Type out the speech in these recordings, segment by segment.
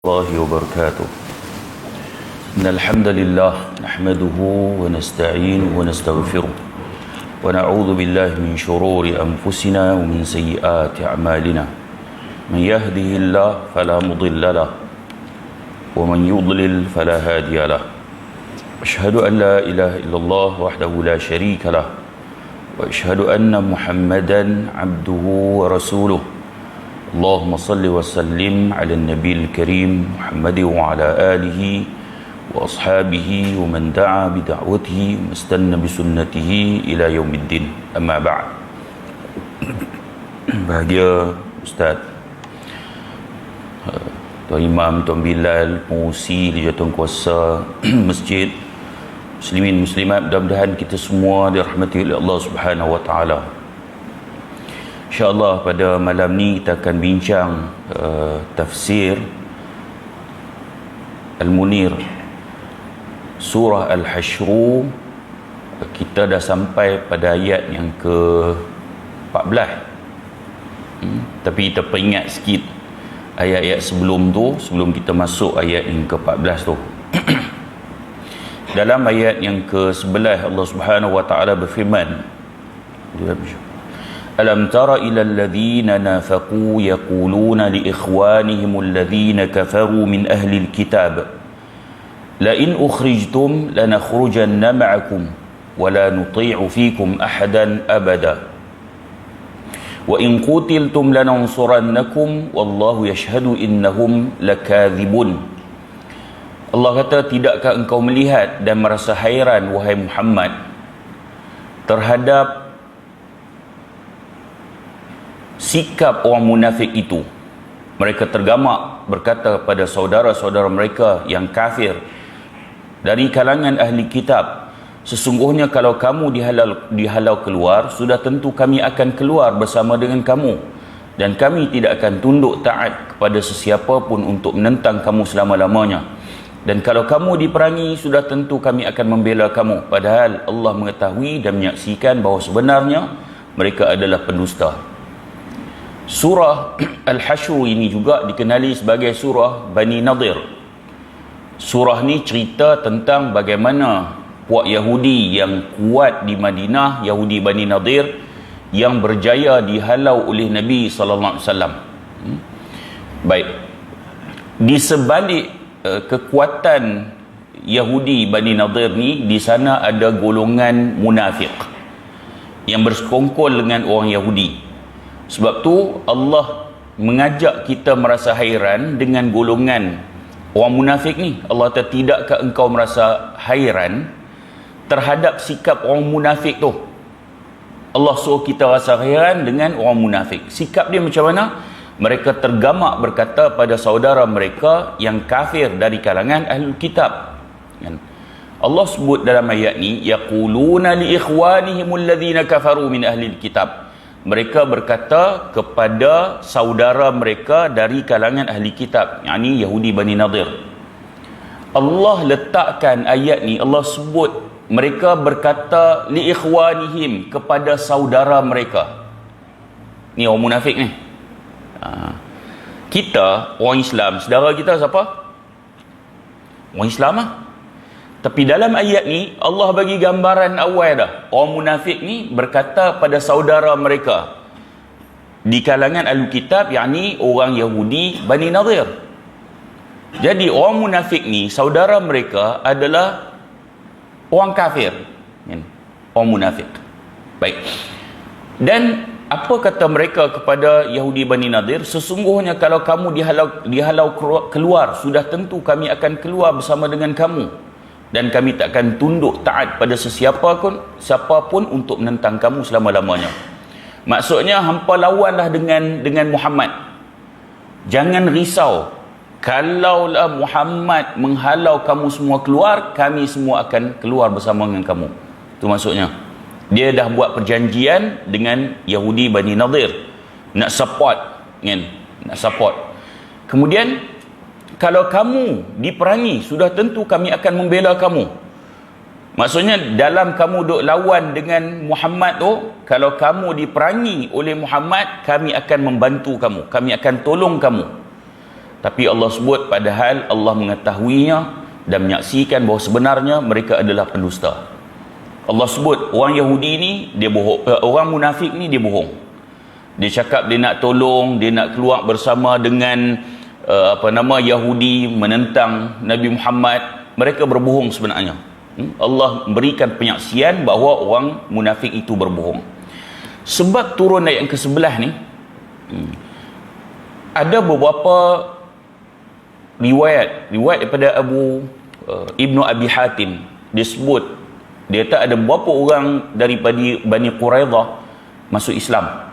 الله وبركاته. إن الحمد لله نحمده ونستعينه ونستغفره ونعوذ بالله من شرور أنفسنا ومن سيئات أعمالنا. من يهده الله فلا مضل له ومن يضلل فلا هادي له. أشهد أن لا إله إلا الله وحده لا شريك له وأشهد أن محمدا عبده ورسوله. اللهم صل وسلم على النبي الكريم محمد وعلى آله وأصحابه ومن دعا بدعوته واستنى بسنته إلى يوم الدين. أما بعد. Bahagia Ustaz, Tuan Imam, Tuan Bilal, pengurusi di Jawatan Kuasa Masjid, Muslimin Muslimat, mudah-mudahan kita semua dirahmati oleh Allah Subhanahu Wa Taala. InsyaAllah pada malam ni kita akan bincang tafsir Al-Munir Surah Al-Hasyru. Kita dah sampai pada ayat yang ke-14. Tapi kita peringat sikit ayat-ayat sebelum tu, sebelum kita masuk ayat yang ke-14 tu. Dalam ayat yang ke-11 Allah Subhanahu Wa Taala berfirman, Alam tara ila alladhina nafaqu yaquluna li ikhwanihim alladhina kafaru min ahli alkitab la in ukhrijtum lanakhrujanna ma'akum wa la nuti'u fikum ahadan abada wa in qutiltum lanansurannakum wallahu yashhadu innahum lakadhibun. Allah kata, tidakkah engkau melihat dan merasa hairan wahai Muhammad terhadap sikap orang munafik itu? Mereka tergamak berkata pada saudara-saudara mereka yang kafir dari kalangan ahli kitab, sesungguhnya kalau kamu dihalau keluar, sudah tentu kami akan keluar bersama dengan kamu, dan kami tidak akan tunduk taat kepada sesiapa pun untuk menentang kamu selama-lamanya. Dan kalau kamu diperangi, sudah tentu kami akan membela kamu, padahal Allah mengetahui dan menyaksikan bahawa sebenarnya mereka adalah pendusta. Surah Al-Hasyr ini juga dikenali sebagai surah Bani Nadir. Surah ni cerita tentang bagaimana puak Yahudi yang kuat di Madinah, Yahudi Bani Nadir, yang berjaya dihalau oleh Nabi SAW. Baik, di sebalik kekuatan Yahudi Bani Nadir ni, di sana ada golongan munafik yang bersekongkol dengan orang Yahudi. Sebab tu Allah mengajak kita merasa hairan dengan golongan orang munafik ni. Allah kata, tidakkah engkau merasa hairan terhadap sikap orang munafik tu? Allah suruh kita rasa hairan dengan orang munafik. Sikap dia macam mana? Mereka tergamak berkata pada saudara mereka yang kafir dari kalangan Ahlul Kitab. Allah sebut dalam ayat ni, yaquluna li ikhwanihim alladhina kafaru min ahlil kitab. Mereka berkata kepada saudara mereka dari kalangan ahli kitab, yakni Yahudi Bani Nadir. Allah letakkan ayat ni, Allah sebut mereka berkata li ikhwanihim, kepada saudara mereka. Ni orang munafik ni. Kita orang Islam, saudara kita siapa? Orang Islam lah. Tapi dalam ayat ni Allah bagi gambaran awal dah. Orang munafik ni berkata pada saudara mereka di kalangan Ahlul Kitab, yakni orang Yahudi Bani Nadir. Jadi orang munafik ni, saudara mereka adalah orang kafir, orang munafik. Baik. Dan apa kata mereka kepada Yahudi Bani Nadir? Sesungguhnya kalau kamu dihalau keluar, sudah tentu kami akan keluar bersama dengan kamu, dan kami tak akan tunduk taat pada siapa pun untuk menentang kamu selama-lamanya. Maksudnya, hampa lawanlah dengan Muhammad. Jangan risau, kalaulah Muhammad menghalau kamu semua keluar, kami semua akan keluar bersama dengan kamu. Itu maksudnya. Dia dah buat perjanjian dengan Yahudi Bani Nadir, nak support. Kemudian, kalau kamu diperangi, sudah tentu kami akan membela kamu. Maksudnya, dalam kamu duk lawan dengan Muhammad tu, kalau kamu diperangi oleh Muhammad, kami akan membantu kamu, kami akan tolong kamu. Tapi Allah sebut padahal Allah mengetahuinya dan menyaksikan bahawa sebenarnya mereka adalah pendusta. Allah sebut orang Yahudi ni dia bohong, orang munafik ni dia bohong. Dia cakap dia nak tolong, dia nak keluar bersama dengan Yahudi menentang Nabi Muhammad. Mereka berbohong sebenarnya. Allah berikan penyaksian bahawa orang munafik itu berbohong. Sebab turun ayat yang ke-11 ni, ada beberapa riwayat daripada Ibnu Abi Hatim. Dia sebut, dia kata ada beberapa orang daripada Bani Quraidah masuk Islam.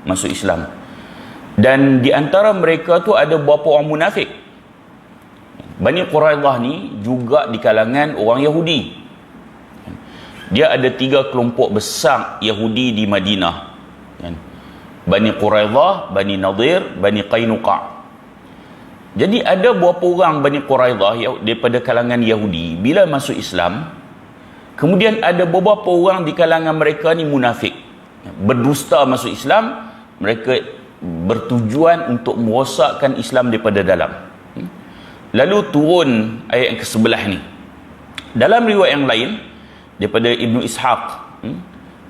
Masuk Islam. Dan di antara mereka tu ada beberapa orang munafik. Bani Quraidah ni juga di kalangan orang Yahudi. Dia ada 3 kelompok besar Yahudi di Madinah. Bani Quraidah, Bani Nadir, Bani Qainuqa'. Jadi ada beberapa orang Bani Quraidah daripada kalangan Yahudi bila masuk Islam, kemudian ada beberapa orang di kalangan mereka ni munafik, berdusta masuk Islam. Mereka bertujuan untuk merosakkan Islam daripada dalam. Lalu turun ayat yang ke-11 ni. Dalam riwayat yang lain daripada Ibnu Ishaq,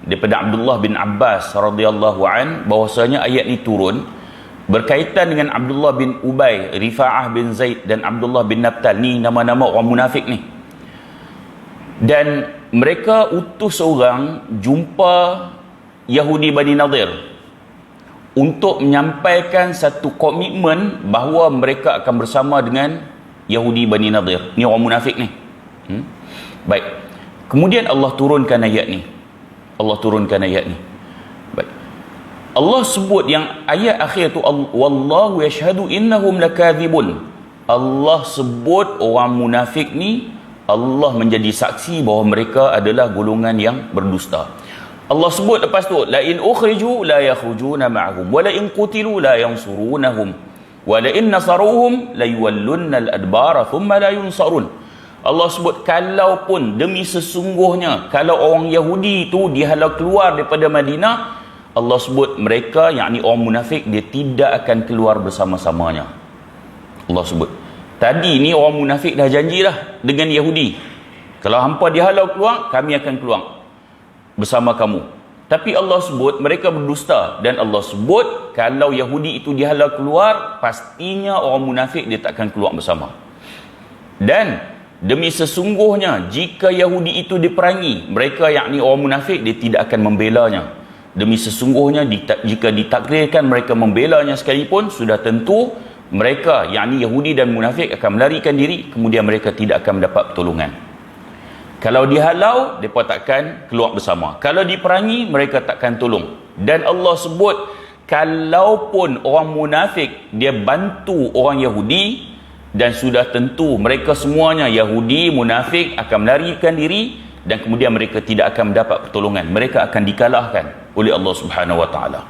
daripada Abdullah bin Abbas radhiyallahu an, bahwasanya ayat ni turun berkaitan dengan Abdullah bin Ubay, Rifa'ah bin Zaid dan Abdullah bin Nabtal. Ni nama-nama orang munafik ni. Dan mereka utus orang jumpa Yahudi Bani Nadir untuk menyampaikan satu komitmen bahawa mereka akan bersama dengan Yahudi Bani Nadir. Ni orang munafik ni. Baik. Kemudian Allah turunkan ayat ni. Baik. Allah sebut yang ayat akhir tu, wallahu yashhadu innahum lakadzibun. Allah sebut orang munafik ni, Allah menjadi saksi bahawa mereka adalah golongan yang berdusta. Allah sebut lepas tu, la in ukhriju la yakhrujuna ma'ahum wa la in qutilu la yansurunahum wa la in nasaruhum la yuwallunna al-adbara thumma la yunsarun. Allah sebut kalaupun demi sesungguhnya kalau orang Yahudi itu dihalau keluar daripada Madinah, Allah sebut mereka, yakni orang munafik, dia tidak akan keluar bersama-samanya. Allah sebut tadi ni orang munafik dah janji dah dengan Yahudi, kalau hampa dihalau keluar, kami akan keluar bersama kamu. Tapi Allah sebut mereka berdusta, dan Allah sebut kalau Yahudi itu dihalau keluar, pastinya orang munafik dia tak akan keluar bersama. Dan demi sesungguhnya jika Yahudi itu diperangi, mereka yakni orang munafik dia tidak akan membelanya. Demi sesungguhnya jika ditakdirkan mereka membelanya sekalipun, sudah tentu mereka yakni Yahudi dan munafik akan melarikan diri, kemudian mereka tidak akan mendapat pertolongan. Kalau dihalau, mereka takkan keluar bersama. Kalau diperangi, mereka takkan tolong. Dan Allah sebut, kalaupun orang munafik dia bantu orang Yahudi, dan sudah tentu mereka semuanya Yahudi, munafik akan melarikan diri, dan kemudian mereka tidak akan mendapat pertolongan. Mereka akan dikalahkan oleh Allah Subhanahu Wa Taala.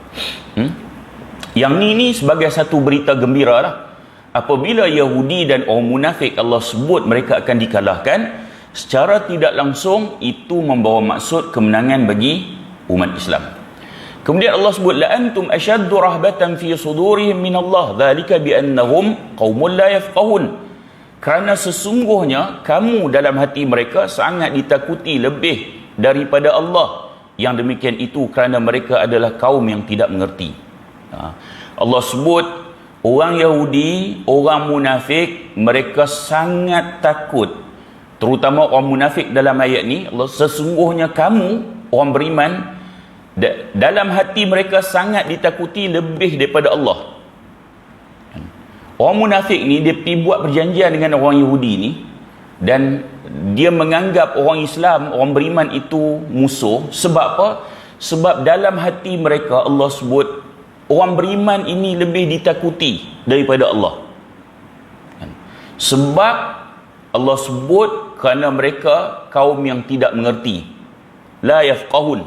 Yang ni sebagai satu berita gembira lah. Apabila Yahudi dan orang munafik Allah sebut mereka akan dikalahkan, secara tidak langsung itu membawa maksud kemenangan bagi umat Islam. Kemudian Allah sebut, la antum ashaddu rahbatan fi sudurihim min Allah dzalika bi annahum qaumun la yafqahun. Kerana sesungguhnya kamu dalam hati mereka sangat ditakuti lebih daripada Allah. Yang demikian itu kerana mereka adalah kaum yang tidak mengerti. Allah sebut orang Yahudi, orang munafik, mereka sangat takut. Terutama orang munafik dalam ayat ni, Allah, sesungguhnya kamu orang beriman dalam hati mereka sangat ditakuti lebih daripada Allah. Orang munafik ni dia pergi buat perjanjian dengan orang Yahudi ni, dan dia menganggap orang Islam, orang beriman itu musuh. Sebab apa? Sebab dalam hati mereka Allah sebut orang beriman ini lebih ditakuti daripada Allah. Sebab Allah sebut kerana mereka kaum yang tidak mengerti. La yafqahun.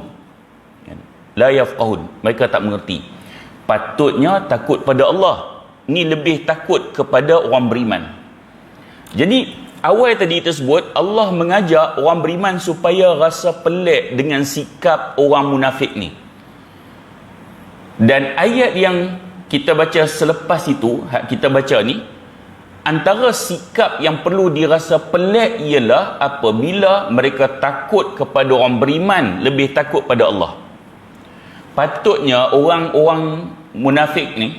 La yafqahun. Mereka tak mengerti. Patutnya takut pada Allah. Ni lebih takut kepada orang beriman. Jadi awal tadi tersebut Allah mengajak orang beriman supaya rasa pelik dengan sikap orang munafik ni. Dan ayat yang kita baca selepas itu, kita baca ni, antara sikap yang perlu dirasa pelik ialah apabila mereka takut kepada orang beriman lebih takut pada Allah. Patutnya orang-orang munafik ni,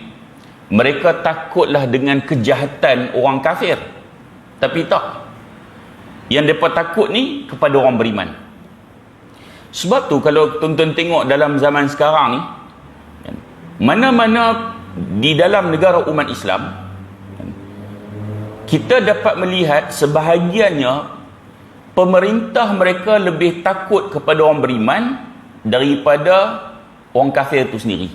mereka takutlah dengan kejahatan orang kafir, tapi tak. Yang mereka takut ni kepada orang beriman. Sebab tu kalau tuan-tuan tengok dalam zaman sekarang ni, mana-mana di dalam negara umat Islam, kita dapat melihat sebahagiannya pemerintah mereka lebih takut kepada orang beriman daripada orang kafir itu sendiri.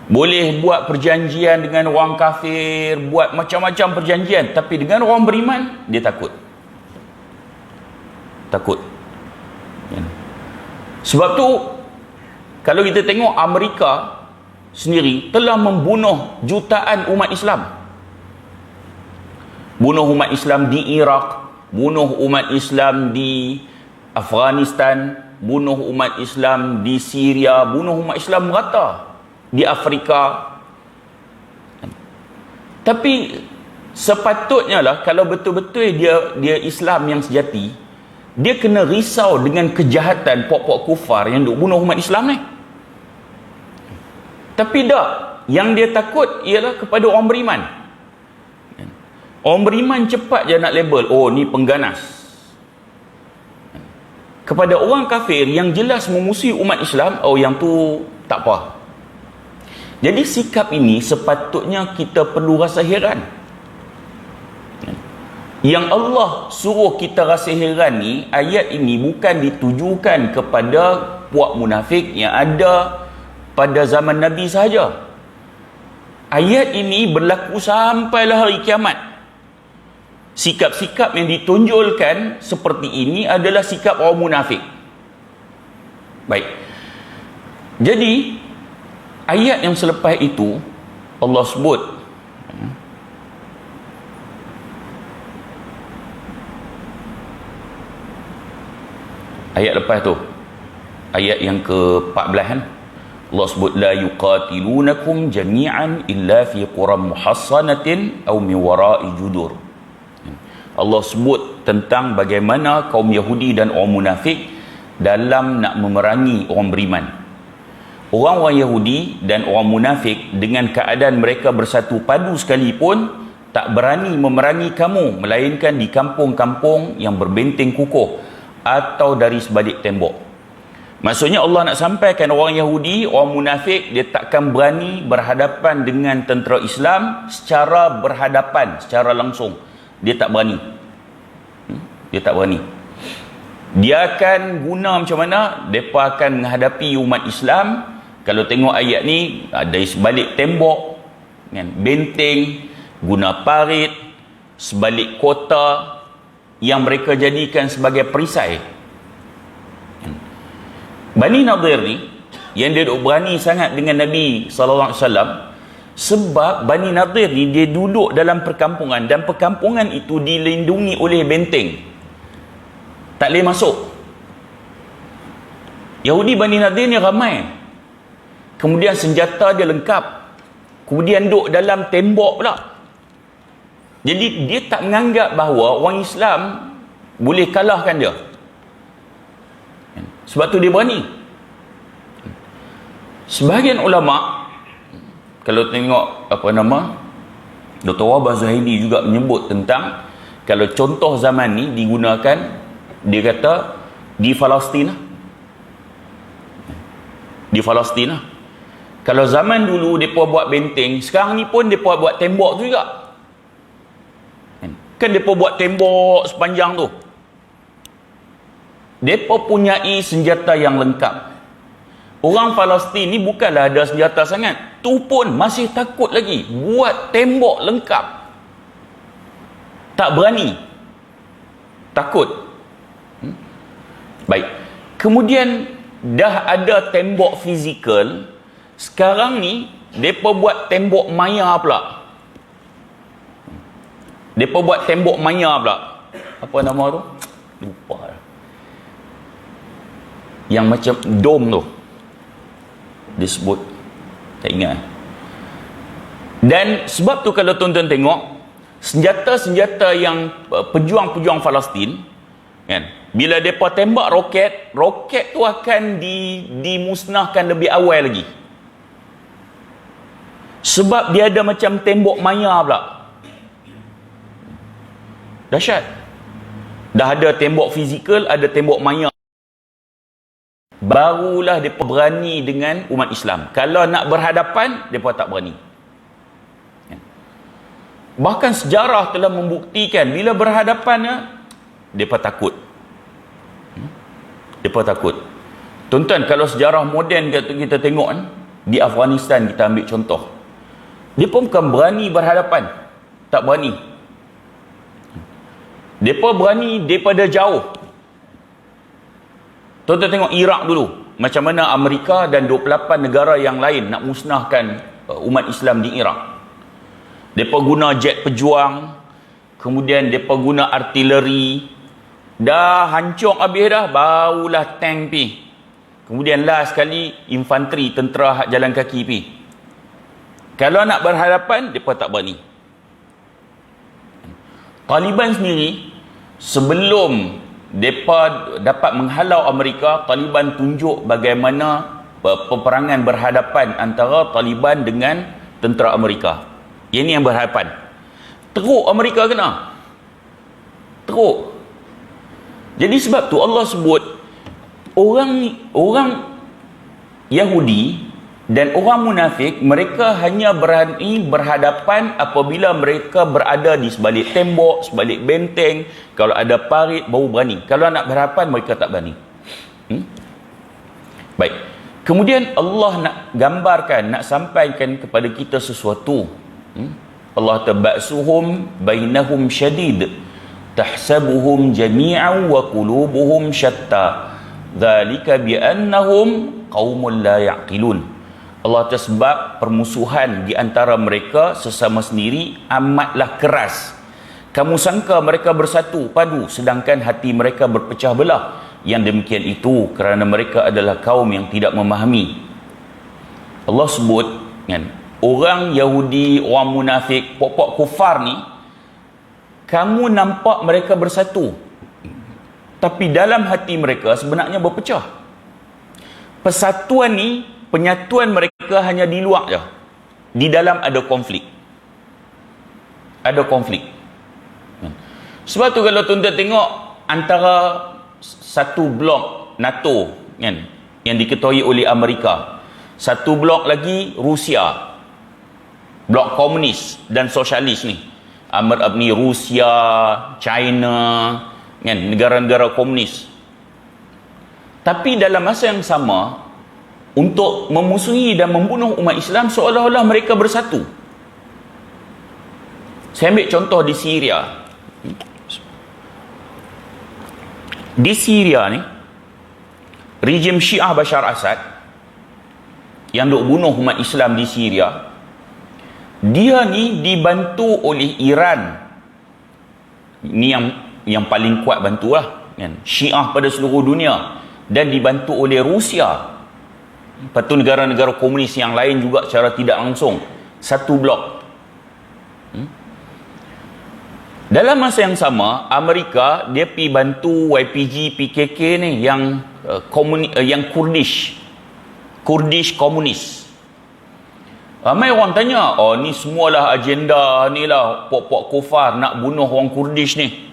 Boleh buat perjanjian dengan orang kafir, buat macam-macam perjanjian, tapi dengan orang beriman dia takut. Sebab tu kalau kita tengok Amerika sendiri telah membunuh jutaan umat Islam. Bunuh umat Islam di Iraq, bunuh umat Islam di Afghanistan, bunuh umat Islam di Syria, bunuh umat Islam merata di Afrika. Tapi sepatutnya lah, kalau betul-betul dia Islam yang sejati, dia kena risau dengan kejahatan pok-pok kufar yang duk bunuh umat Islam ni. Tapi tak, yang dia takut ialah kepada orang beriman. Orang beriman cepat je nak label, oh ni pengganas. Kepada orang kafir yang jelas memusuhi umat Islam, oh yang tu tak apa. Jadi sikap ini sepatutnya kita perlu rasa heran. Yang Allah suruh kita rasa heran ni, ayat ini bukan ditujukan kepada puak munafik yang ada pada zaman Nabi sahaja. Ayat ini berlaku sampailah hari kiamat. Sikap-sikap yang ditonjolkan seperti ini adalah sikap orang munafik. Baik. Jadi ayat yang selepas itu Allah sebut, ayat lepas tu, ayat yang ke-14 kan, Allah sebut la yuqatilunakum jami'an illa fi quram muhassanatin aw min wara'i judur. Allah sebut tentang bagaimana kaum Yahudi dan orang munafik dalam nak memerangi orang beriman. Orang-orang Yahudi dan orang munafik dengan keadaan mereka bersatu padu sekalipun tak berani memerangi kamu, melainkan di kampung-kampung yang berbenteng kukuh atau dari sebalik tembok. Maksudnya Allah nak sampaikan orang Yahudi, orang munafik, dia takkan berani berhadapan dengan tentera Islam secara berhadapan, secara langsung. Dia tak berani. Dia tak berani. Dia akan guna macam mana? Mereka akan menghadapi umat Islam. Kalau tengok ayat ni, dari sebalik tembok, kan, benteng, guna parit, sebalik kota yang mereka jadikan sebagai perisai. Bani Nadir ni, yang dia duk berani sangat dengan Nabi SAW, sebab Bani Nadir ni dia duduk dalam perkampungan, dan perkampungan itu dilindungi oleh benteng, tak boleh masuk. Yahudi Bani Nadir ni ramai, kemudian senjata dia lengkap, kemudian duduk dalam tembok pula. Jadi dia tak menganggap bahawa orang Islam boleh kalahkan dia. Sebab tu dia berani. Sebahagian ulama, kalau tengok Dr. Wahbah Zuhaili juga menyebut tentang, kalau contoh zaman ni digunakan, dia kata di Palestin. Di Palestin. Kalau zaman dulu mereka buat benteng, sekarang ni pun mereka buat tembok juga. Kan mereka buat tembok sepanjang tu. Mereka punyai senjata yang lengkap. Orang Palestin ni bukanlah ada senjata sangat, tu pun masih takut lagi buat tembok lengkap. Tak berani, takut. Baik, kemudian dah ada tembok fizikal, sekarang ni mereka buat tembok maya pula. Mereka buat tembok maya pula. Apa nama tu? Lupa lah. Yang macam dom tu disebut. Tak ingat. Dan sebab tu kalau tuan-tuan tengok, senjata-senjata yang pejuang-pejuang Palestin, kan, bila mereka tembak roket tu akan dimusnahkan lebih awal lagi. Sebab dia ada macam tembok maya pula. Dahsyat. Dah ada tembok fizikal, ada tembok maya. Barulah mereka berani dengan umat Islam. Kalau nak berhadapan, mereka tak berani. Bahkan sejarah telah membuktikan bila berhadapan, mereka takut. Mereka takut. Tuan-tuan, kalau sejarah moden kita tengok, di Afghanistan kita ambil contoh, mereka bukan berani berhadapan. Tak berani. Mereka berani daripada jauh. Tuan-tuan tengok Iraq dulu, macam mana Amerika dan 28 negara yang lain nak musnahkan umat Islam di Iraq. Mereka guna jet pejuang, kemudian mereka guna artileri, dah hancur habis dah, barulah tank pi. Kemudian last sekali infanteri, tentera hak jalan kaki pi. Kalau nak berhadapan, mereka tak berani. Taliban sendiri, sebelum mereka dapat menghalau Amerika, Taliban tunjuk bagaimana peperangan berhadapan antara Taliban dengan tentera Amerika. Ini yang berhadapan. Teruk Amerika kena. Teruk. Jadi sebab tu Allah sebut orang Yahudi dan orang munafik, mereka hanya berani berhadapan apabila mereka berada di sebalik tembok, sebalik benteng. Kalau ada parit, baru berani. Kalau nak berhadapan, mereka tak berani. Baik. Kemudian Allah nak gambarkan, nak sampaikan kepada kita sesuatu. Allah tabaksuhum bainahum syadid, tahsabuhum jami'an wa qulubuhum syatta, dzalika biannahum qaumun la ya'qilun. Allah tersebab permusuhan di antara mereka sesama sendiri amatlah keras. Kamu sangka mereka bersatu padu, sedangkan hati mereka berpecah belah. Yang demikian itu kerana mereka adalah kaum yang tidak memahami. Allah sebut, kan, orang Yahudi, orang munafik, pokok kufar ni, kamu nampak mereka bersatu, tapi dalam hati mereka sebenarnya berpecah. Persatuan ni, penyatuan mereka hanya di luar je. Di dalam ada konflik. Ada konflik. Sebab tu kalau tuan-tuan tengok antara satu blok NATO, kan, yang diketuai oleh Amerika, satu blok lagi Rusia, blok komunis dan sosialis ni, ni Rusia, China, kan, negara-negara komunis. Tapi dalam masa yang sama, untuk memusuhi dan membunuh umat Islam, seolah-olah mereka bersatu. Saya ambil contoh di Syria. Di Syria ni, rejim Syiah Bashar Assad yang duk bunuh umat Islam di Syria, dia ni dibantu oleh Iran. Ini yang paling kuat bantulah, kan, Syiah pada seluruh dunia, dan dibantu oleh Rusia. Lepas tu negara-negara komunis yang lain juga secara tidak langsung. Satu blok. Dalam masa yang sama, Amerika dia pergi bantu YPG, PKK ni yang yang Kurdish komunis. Ramai orang tanya, oh ni semualah agenda ni lah, pok-pok kufar nak bunuh orang Kurdish ni,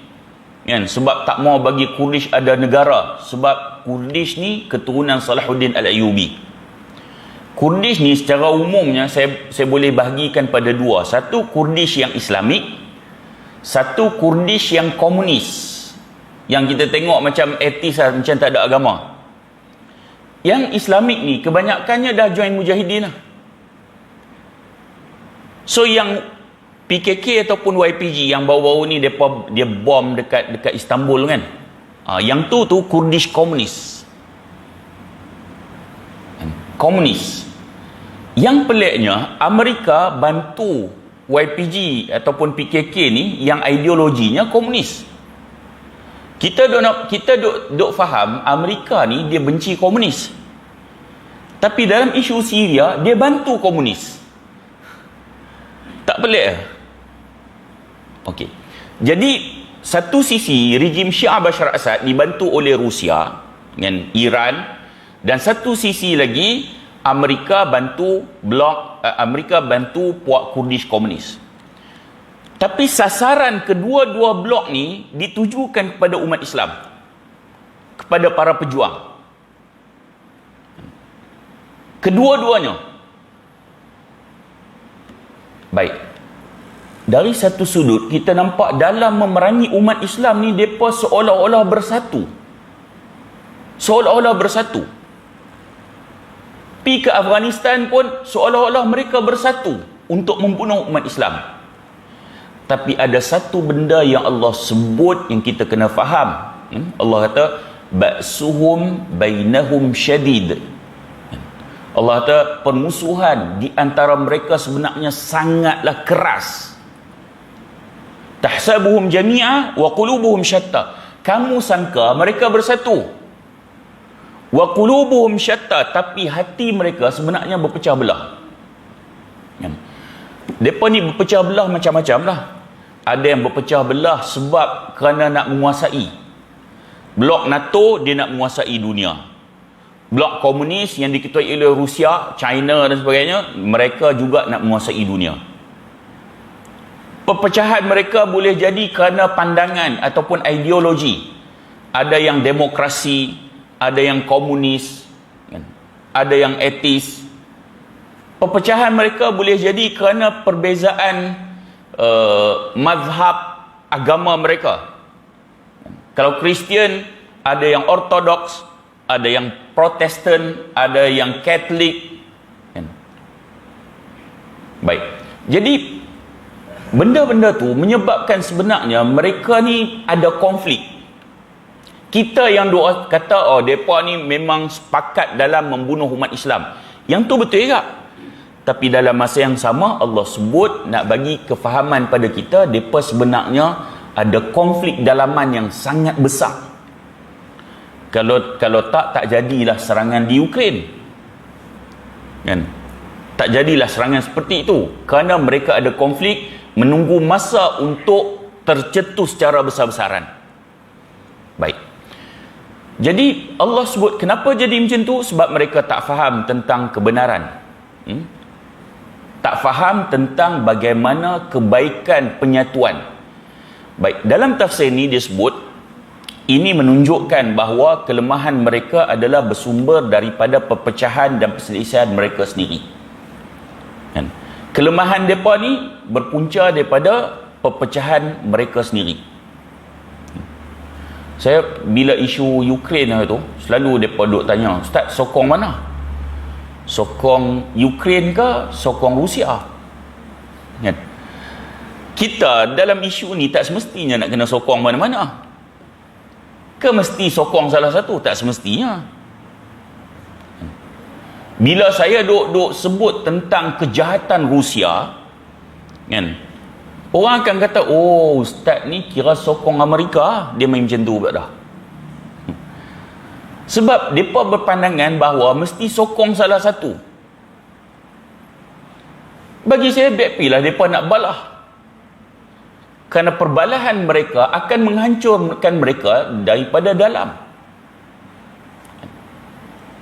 kan, sebab tak mau bagi Kurdish ada negara. Sebab Kurdish ni keturunan Salahuddin Al-Ayyubi. Kurdish ni secara umumnya saya boleh bahagikan pada dua. Satu Kurdish yang Islamik, satu Kurdish yang komunis, yang kita tengok macam etis lah, macam tak ada agama. Yang Islamik ni kebanyakannya dah join Mujahidin lah. So yang PKK ataupun YPG yang baru-baru ni dia bom dekat Istanbul, kan, yang tu Kurdish komunis. Yang peliknya, Amerika bantu YPG ataupun PKK ni yang ideologinya komunis. Kita duk faham Amerika ni dia benci komunis. Tapi dalam isu Syria, dia bantu komunis. Tak pelik ke? Okey. Jadi, satu sisi, rejim Syiah Bashar Assad dibantu oleh Rusia dengan Iran, dan satu sisi lagi, Amerika bantu puak Kurdish komunis. Tapi sasaran kedua-dua blok ni ditujukan kepada umat Islam, kepada para pejuang. Kedua-duanya. Baik. Dari satu sudut, kita nampak dalam memerangi umat Islam ni, mereka seolah-olah bersatu. Seolah-olah bersatu. Pergi ke Afghanistan pun, seolah-olah mereka bersatu untuk membunuh umat Islam. Tapi ada satu benda yang Allah sebut yang kita kena faham. Allah kata, ba'suhum bainahum syadid. Allah kata, permusuhan di antara mereka sebenarnya sangatlah keras. Tahsabuhum jami'a wa qulubuhum syatta. Kamu sangka mereka bersatu. Wa qulubuhum syatta, tapi hati mereka sebenarnya berpecah belah. Depa ni berpecah belah macam-macam lah. Ada yang berpecah belah sebab kerana nak menguasai. Blok NATO, dia nak menguasai dunia. Blok komunis yang diketuai oleh Rusia, China dan sebagainya, mereka juga nak menguasai dunia. Perpecahan mereka boleh jadi kerana pandangan ataupun ideologi. Ada yang demokrasi, ada yang komunis, ada yang etis. Perpecahan mereka boleh jadi kerana perbezaan mazhab agama mereka. Kalau Kristian, ada yang Ortodoks, ada yang Protestan, ada yang Katolik. Baik. Jadi benda-benda tu menyebabkan sebenarnya mereka ni ada konflik. Kita yang doa kata, mereka ni memang sepakat dalam membunuh umat Islam. Yang tu betul tak? Tapi dalam masa yang sama, Allah sebut nak bagi kefahaman pada kita, mereka sebenarnya ada konflik dalaman yang sangat besar. Kalau tak jadilah serangan di Ukraine. Kan? Tak jadilah serangan seperti itu. Kerana mereka ada konflik, menunggu masa untuk tercetus secara besar-besaran. Baik. Jadi Allah sebut kenapa jadi macam tu? Sebab mereka tak faham tentang kebenaran. Tak faham tentang bagaimana kebaikan penyatuan. Baik, dalam tafsir ni dia sebut, ini menunjukkan bahawa kelemahan mereka adalah bersumber daripada perpecahan dan perselisihan mereka sendiri. Kan? Kelemahan mereka ni berpunca daripada perpecahan mereka sendiri. Saya bila isu Ukraine tu, selalu mereka duk tanya, Ustaz, sokong mana? Sokong Ukraine ke sokong Rusia? Kan? Kita dalam isu ni tak semestinya nak kena sokong mana-mana. Ke mesti sokong salah satu? Tak semestinya. Bila saya duk sebut tentang kejahatan Rusia, kan, orang akan kata, Ustaz ni kira sokong Amerika. Dia main macam tu buat dah. Sebab mereka berpandangan bahawa mesti sokong salah satu. Bagi saya, baiklah mereka nak balah. Kerana perbalahan mereka akan menghancurkan mereka daripada dalam.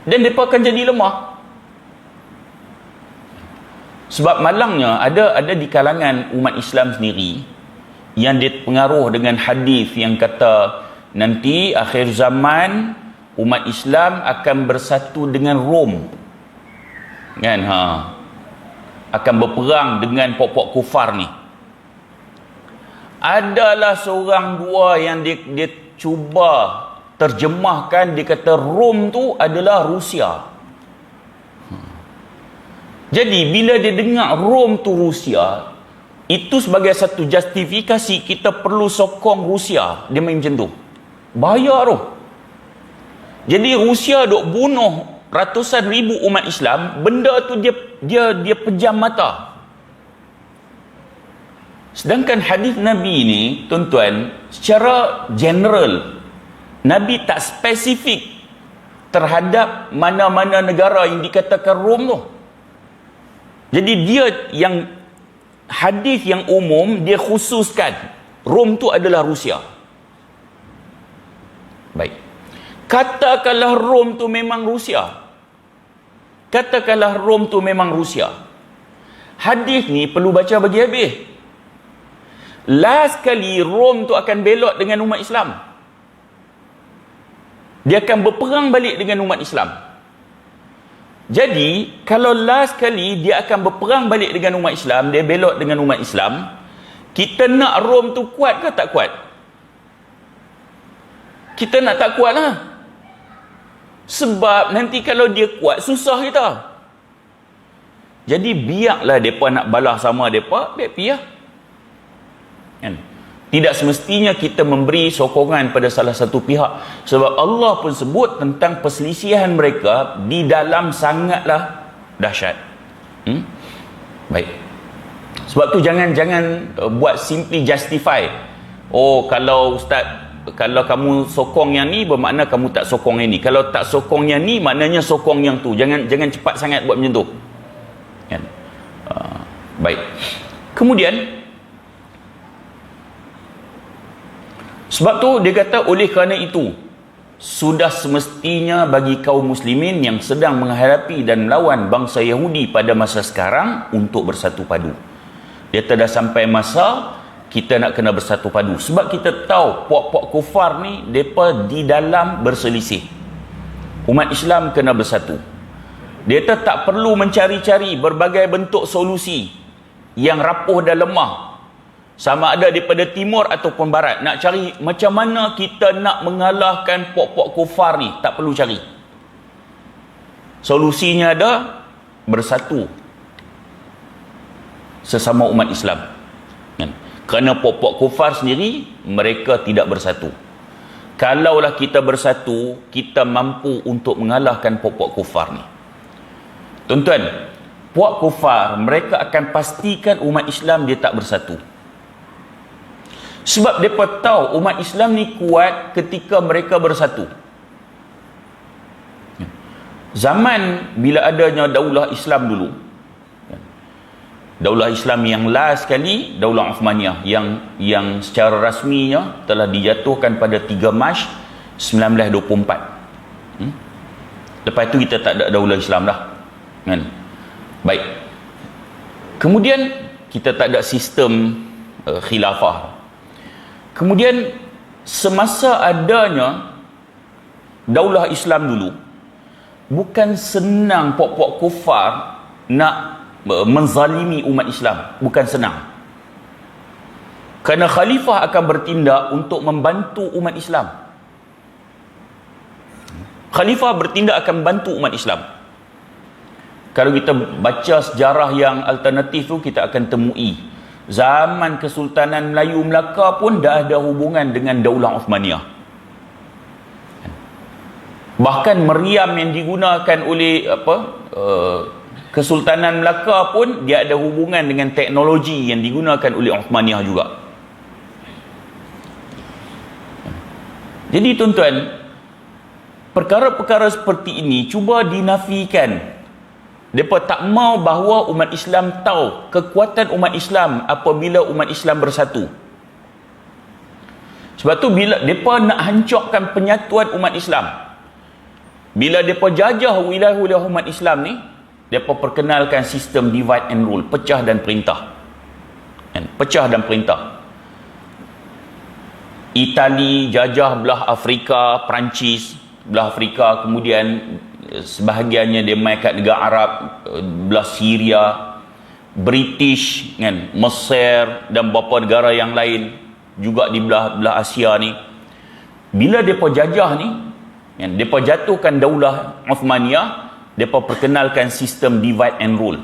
Dan mereka akan jadi lemah. Sebab malangnya ada di kalangan umat Islam sendiri yang dipengaruh dengan hadis yang kata nanti akhir zaman umat Islam akan bersatu dengan Rom, kan? Akan berperang dengan pokok kufar ni. Adalah seorang dua yang dia cuba terjemahkan, dia kata Rom tu adalah Rusia. Jadi bila dia dengar Rom tu Rusia, itu sebagai satu justifikasi kita perlu sokong Rusia. Dia main macam tu. Bahaya tu. Jadi Rusia duk bunuh ratusan ribu umat Islam, benda tu dia pejam mata. Sedangkan hadis Nabi ni, tuan-tuan, secara general, Nabi tak spesifik terhadap mana-mana negara yang dikatakan Rom tu. Jadi dia yang hadis yang umum dia khususkan Rom tu adalah Rusia. Baik. Katakanlah Rom tu memang Rusia. Katakanlah Rom tu memang Rusia. Hadis ni perlu baca bagi habis. Last kali Rom tu akan belot dengan umat Islam. Dia akan berperang balik dengan umat Islam. Jadi, kalau last kali dia akan berperang balik dengan umat Islam, dia belot dengan umat Islam, kita nak Rom tu kuat ke tak kuat? Kita nak tak kuat lah. Sebab nanti kalau dia kuat, susah kita. Jadi biarlah mereka nak balas sama mereka, biar pihak. Kan? Tidak semestinya kita memberi sokongan pada salah satu pihak. Sebab Allah pun sebut tentang perselisihan mereka di dalam sangatlah dahsyat. Baik. Sebab tu jangan buat simply justify. Oh, kalau Ustaz, kalau kamu sokong yang ni bermakna kamu tak sokong yang ni. Kalau tak sokong yang ni maknanya sokong yang tu. Jangan cepat sangat buat macam tu. Kan? Baik. Kemudian sebab tu dia kata oleh kerana itu sudah semestinya bagi kaum muslimin yang sedang menghadapi dan melawan bangsa Yahudi pada masa sekarang untuk bersatu padu. Dia dah sampai masa kita nak kena bersatu padu. Sebab kita tahu puak-puak kufar ni mereka di dalam berselisih. Umat Islam kena bersatu. Dia tak perlu mencari-cari berbagai bentuk solusi yang rapuh dan lemah. Sama ada daripada timur ataupun barat. Nak cari macam mana kita nak mengalahkan puak-puak kufar ni. Tak perlu cari. Solusinya ada, bersatu sesama umat Islam. Kan? Kerana puak-puak kufar sendiri, mereka tidak bersatu. Kalaulah kita bersatu, kita mampu untuk mengalahkan puak-puak kufar ni. Tuan-tuan, puak kufar, mereka akan pastikan umat Islam dia tak bersatu. Sebab mereka tahu umat Islam ni kuat ketika mereka bersatu. Zaman bila adanya daulah Islam dulu, daulah Islam yang last sekali, daulah Uthmaniyah yang secara rasminya telah dijatuhkan pada 3 Mac 1924. Lepas itu kita tak ada daulah Islam dah. Kan? Baik. Kemudian kita tak ada sistem khilafah. Kemudian semasa adanya daulah Islam dulu, bukan senang puak-puak kufar nak menzalimi umat Islam. Bukan senang. Kerana khalifah akan bertindak untuk membantu umat Islam. Khalifah bertindak akan membantu umat Islam. Kalau kita baca sejarah yang alternatif tu, kita akan temui zaman Kesultanan Melayu Melaka pun dah ada hubungan dengan Daulah Uthmaniyah. Bahkan meriam yang digunakan oleh Kesultanan Melaka pun dia ada hubungan dengan teknologi yang digunakan oleh Uthmaniyah juga. Jadi tuan-tuan, perkara-perkara seperti ini cuba dinafikan. Mereka tak mau bahawa umat Islam tahu kekuatan umat Islam apabila umat Islam bersatu. Sebab tu bila mereka nak hancurkan penyatuan umat Islam, bila mereka jajah wilayah-wilayah umat Islam ni, mereka perkenalkan sistem divide and rule, pecah dan perintah. Pecah dan perintah. Itali jajah belah Afrika, Perancis belah Afrika, kemudian sebahagiannya dia mai kat negara Arab, belah Syria, British kan, Mesir dan beberapa negara yang lain juga di belah Asia ni. Bila depa jajah ni, kan, depa jatuhkan daulah Uthmaniyah, depa perkenalkan sistem divide and rule.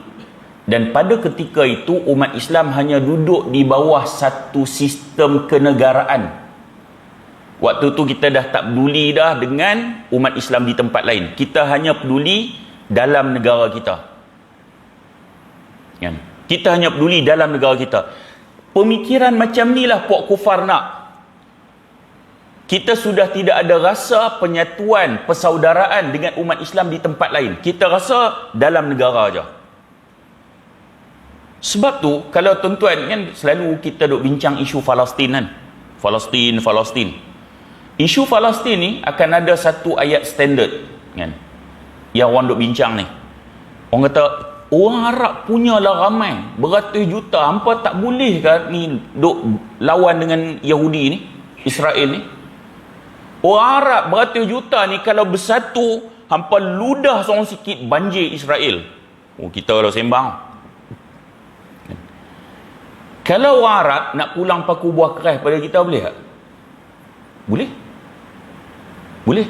Dan pada ketika itu umat Islam hanya duduk di bawah satu sistem kenegaraan. Waktu tu kita dah tak peduli dah dengan umat Islam di tempat lain. Kita hanya peduli dalam negara kita. Kan? Kita hanya peduli dalam negara kita. Pemikiran macam ni lah puak kufar nak. Kita sudah tidak ada rasa penyatuan, persaudaraan dengan umat Islam di tempat lain. Kita rasa dalam negara aja. Sebab tu, kalau tuan-tuan kan selalu kita duk bincang isu Palestin kan. Palestin. Isu Palestin ni akan ada satu ayat standard kan. Yang orang duk bincang ni. Orang kata, orang Arab punyalah ramai, beratus juta. Hampa tak boleh ke ni duk lawan dengan Yahudi ni, Israel ni? Orang Arab beratus juta ni kalau bersatu, hampa ludah seorang sikit banjir Israel. Oh, kita kalau sembang. Kalau orang Arab nak pulang paku buah keras pada kita, boleh tak? Boleh. Boleh.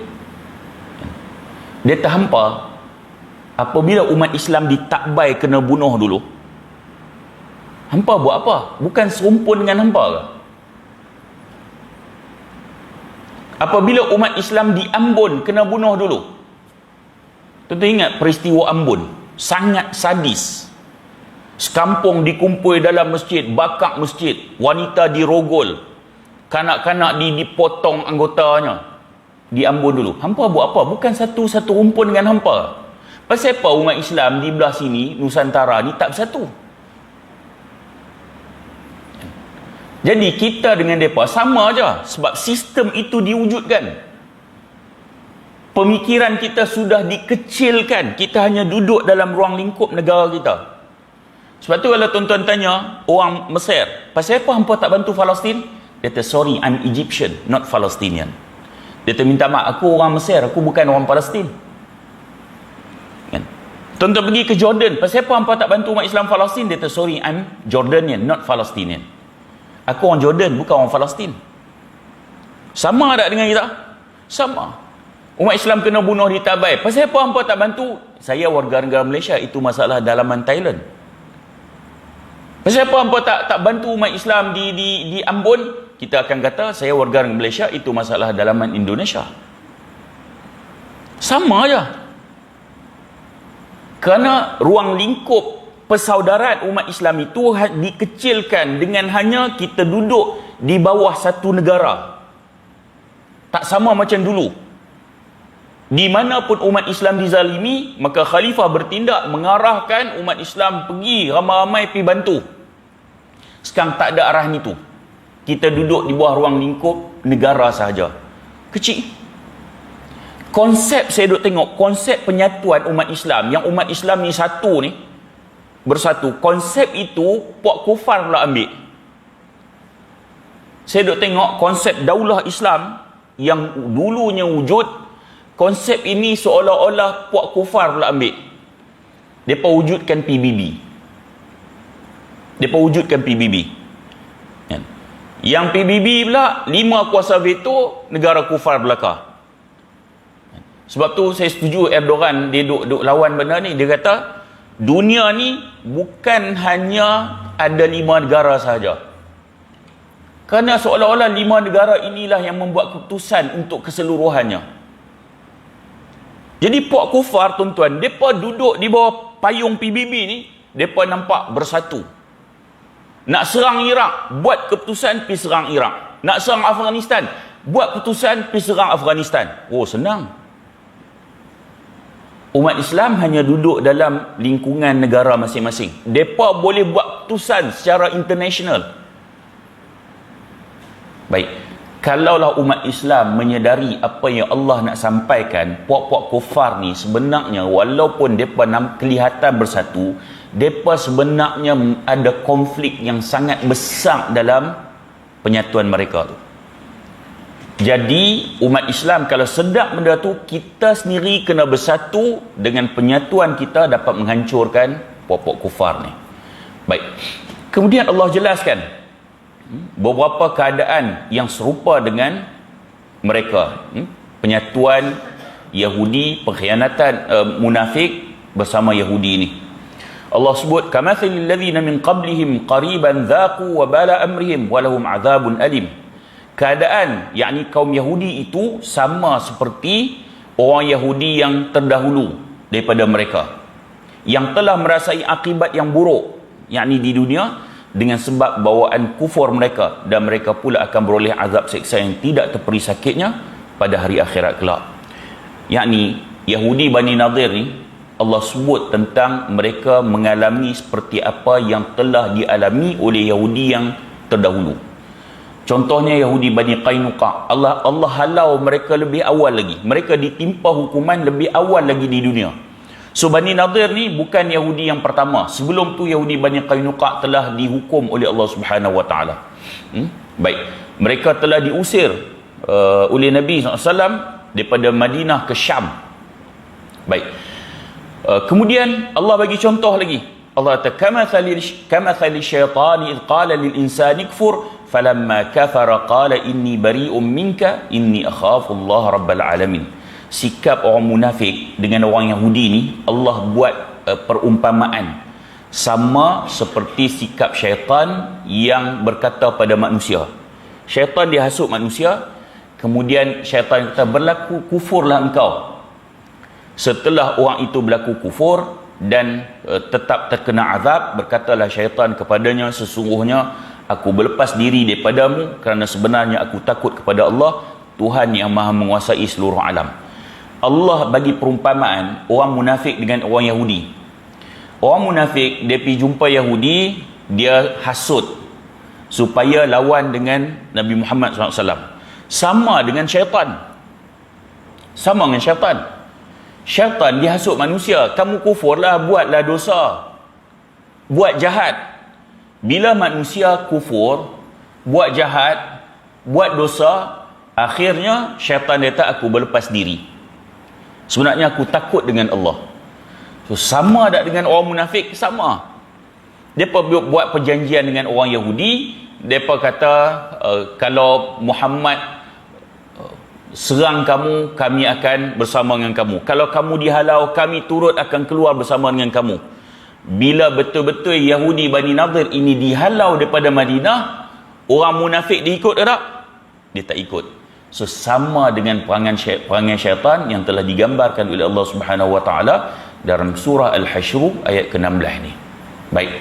Dia tak hampa, apabila umat Islam ditakbai kena bunuh dulu, hampa buat apa? Bukan serumpun dengan hampa ke? Apabila umat Islam di Ambon kena bunuh dulu, tuan-tuan ingat peristiwa Ambon? Sangat sadis. Sekampung dikumpul dalam masjid, bakar masjid, wanita dirogol, kanak-kanak dipotong anggotanya di Ambon dulu. Hampa buat apa? Bukan satu rumpun dengan hampa. Pasal apa umat Islam di belah sini, Nusantara ni tak bersatu? Jadi kita dengan mereka sama aja, sebab sistem itu diwujudkan. Pemikiran kita sudah dikecilkan. Kita hanya duduk dalam ruang lingkup negara kita. Sebab tu kalau tuan-tuan tanya orang Mesir, pasal apa hampa tak bantu Palestin? Dia kata, sorry, I'm Egyptian, not Palestinian. Dia kata, minta maaf, aku orang Mesir, aku bukan orang Palestin. Tuan-tuan pergi ke Jordan, pasal apa hampa tak bantu umat Islam Palestin? Dia kata, sorry, I'm Jordanian, not Palestinian. Aku orang Jordan, bukan orang Palestin. Sama tak dengan kita? Sama. Umat Islam kena bunuh di Tabai. Pasal apa hampa tak bantu? Saya warga negara Malaysia, itu masalah dalaman Thailand. Pasal apa hampa tak bantu umat Islam di Ambon? Kita akan kata, saya warga negara Malaysia, itu masalah dalaman Indonesia. Sama aja. Kerana ruang lingkup persaudaraan umat Islam itu dikecilkan dengan hanya kita duduk di bawah satu negara. Tak sama macam dulu. Di mana pun umat Islam dizalimi, maka khalifah bertindak mengarahkan umat Islam pergi ramai-ramai pergi bantu. Sekarang tak ada arah itu. Kita duduk di bawah ruang lingkup negara sahaja. Kecil. Konsep saya duk tengok, konsep penyatuan umat Islam, yang umat Islam ni satu ni, bersatu. Konsep itu puak kufar pula ambil. Saya duk tengok konsep daulah Islam yang dulunya wujud, konsep ini seolah-olah puak kufar pula ambil. Mereka wujudkan PBB. Mereka wujudkan PBB. Yang PBB pula 5 kuasa veto, negara kufar belaka. Sebab tu saya setuju Erdogan dia duk lawan benda ni. Dia kata dunia ni bukan hanya ada 5 negara sahaja. Kerana seolah-olah 5 negara inilah yang membuat keputusan untuk keseluruhannya. Jadi puak kufar tuan-tuan, mereka duduk di bawah payung PBB ni, mereka nampak bersatu. Nak serang Iraq, buat keputusan pergi serang Iraq. Nak serang Afghanistan, buat keputusan pergi serang Afghanistan. Oh, senang. Umat Islam hanya duduk dalam lingkungan negara masing-masing. Mereka boleh buat keputusan secara international. Baik. Kalaulah umat Islam menyedari apa yang Allah nak sampaikan, puak-puak kufar ni sebenarnya walaupun mereka kelihatan bersatu, mereka sebenarnya ada konflik yang sangat besar dalam penyatuan mereka tu. Jadi umat Islam kalau sedap benda tu, kita sendiri kena bersatu, dengan penyatuan kita dapat menghancurkan puak-puak kufar ni. Baik. Kemudian Allah jelaskan beberapa keadaan yang serupa dengan mereka. Penyatuan Yahudi, pengkhianatan munafik bersama Yahudi ini. Allah sebut kamathilil ladzina min qablihim qariban dzaqu wa bala amrihim wa lahum adzabun alim. Keadaan yakni kaum Yahudi itu sama seperti orang Yahudi yang terdahulu daripada mereka, yang telah merasai akibat yang buruk yakni di dunia, dengan sebab bawaan kufur mereka, dan mereka pula akan beroleh azab seksa yang tidak terperi sakitnya pada hari akhirat kelak. Yakni Yahudi Bani Nadir ni, Allah sebut tentang mereka mengalami seperti apa yang telah dialami oleh Yahudi yang terdahulu. Contohnya Yahudi Bani Qainuqa, Allah halau mereka lebih awal lagi. Mereka ditimpa hukuman lebih awal lagi di dunia. So Bani Nadir ni bukan Yahudi yang pertama. Sebelum tu Yahudi Bani Qainuqa telah dihukum oleh Allah Subhanahu Wa Taala. Baik, mereka telah diusir oleh Nabi SAW daripada Madinah ke Syam. Baik. Kemudian Allah bagi contoh lagi. Allah kata kamathali syaitani idh qala lil insani kfur falamma kafara qala inni bari'um minka inni akhafu Allah rabbal alamin. Sikap orang munafik dengan orang Yahudi ni, Allah buat perumpamaan sama seperti sikap syaitan yang berkata pada manusia. Syaitan dihasut manusia, kemudian syaitan kata, berlaku kufurlah engkau. Setelah orang itu berlaku kufur dan tetap terkena azab, berkatalah syaitan kepadanya, sesungguhnya aku berlepas diri daripadamu kerana sebenarnya aku takut kepada Allah, Tuhan yang maha menguasai seluruh alam. Allah bagi perumpamaan orang munafik dengan orang Yahudi. Orang munafik, dia pergi jumpa Yahudi, dia hasut supaya lawan dengan Nabi Muhammad SAW. Sama dengan syaitan. Sama dengan syaitan. Syaitan dihasut manusia, kamu kufurlah, buatlah dosa, buat jahat. Bila manusia kufur, buat jahat, buat dosa, akhirnya syaitan kata, aku berlepas diri. Sebenarnya aku takut dengan Allah. So sama tak dengan orang munafik? Sama. Mereka buat perjanjian dengan orang Yahudi. Mereka kata, kalau Muhammad serang kamu, kami akan bersama dengan kamu. Kalau kamu dihalau, kami turut akan keluar bersama dengan kamu. Bila betul-betul Yahudi Bani Nadir ini dihalau daripada Madinah, orang munafik dia ikut tak? Dia tak ikut. So sama dengan perangai syaitan yang telah digambarkan oleh Allah Subhanahu Wa Taala dalam surah Al-Hashr ayat ke-16 ni. Baik.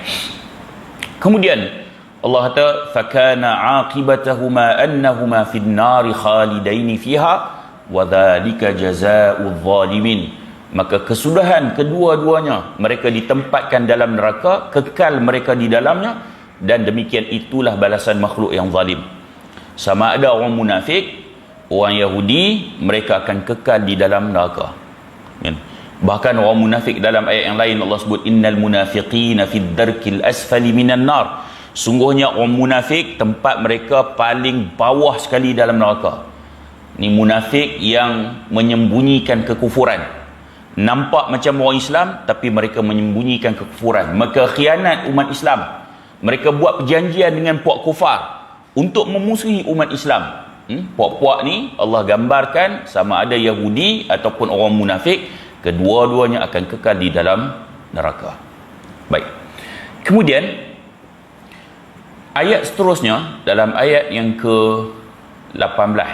Kemudian Allah kata, fakana aqibatahuma annahuma fin nari khalidaini fiha wa dzalika jazaa'udz zalimin. Maka kesudahan kedua-duanya, mereka ditempatkan dalam neraka, kekal mereka di dalamnya, dan demikian itulah balasan makhluk yang zalim. Sama ada orang munafik, orang Yahudi, mereka akan kekal di dalam neraka. Bahkan orang munafik dalam ayat yang lain Allah sebut, innal munafiqina fid darkil asfali minan nar. Sungguhnya orang munafik tempat mereka paling bawah sekali dalam neraka. Ni munafik yang menyembunyikan kekufuran. Nampak macam orang Islam tapi mereka menyembunyikan kekufuran. Maka khianat umat Islam. Mereka buat perjanjian dengan puak kufar untuk memusuhi umat Islam. Puak-puak ni Allah gambarkan sama ada Yahudi ataupun orang munafik, kedua-duanya akan kekal di dalam neraka. Baik. Kemudian ayat seterusnya dalam ayat yang ke-18,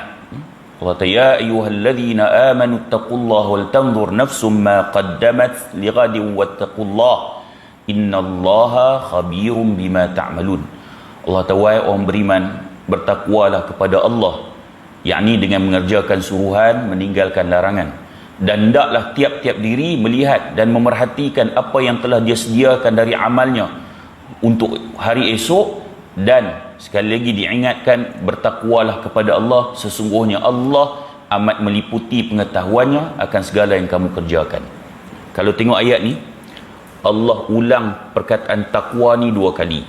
Allah kata, ya ayyuhalladzina amanu taqullaha wal tanzur nafsum ma qaddamat lighadin wattaqullaha innallaha khabirum bima ta'malun. Allah kata, wahai orang beriman, bertakwalah kepada Allah, yakni dengan mengerjakan suruhan, meninggalkan larangan, dan hendaklah tiap-tiap diri melihat dan memerhatikan apa yang telah dia sediakan dari amalnya untuk hari esok, dan sekali lagi diingatkan, bertakwalah kepada Allah, sesungguhnya Allah amat meliputi pengetahuannya akan segala yang kamu kerjakan. Kalau tengok ayat ni, Allah ulang perkataan takwa ni dua kali,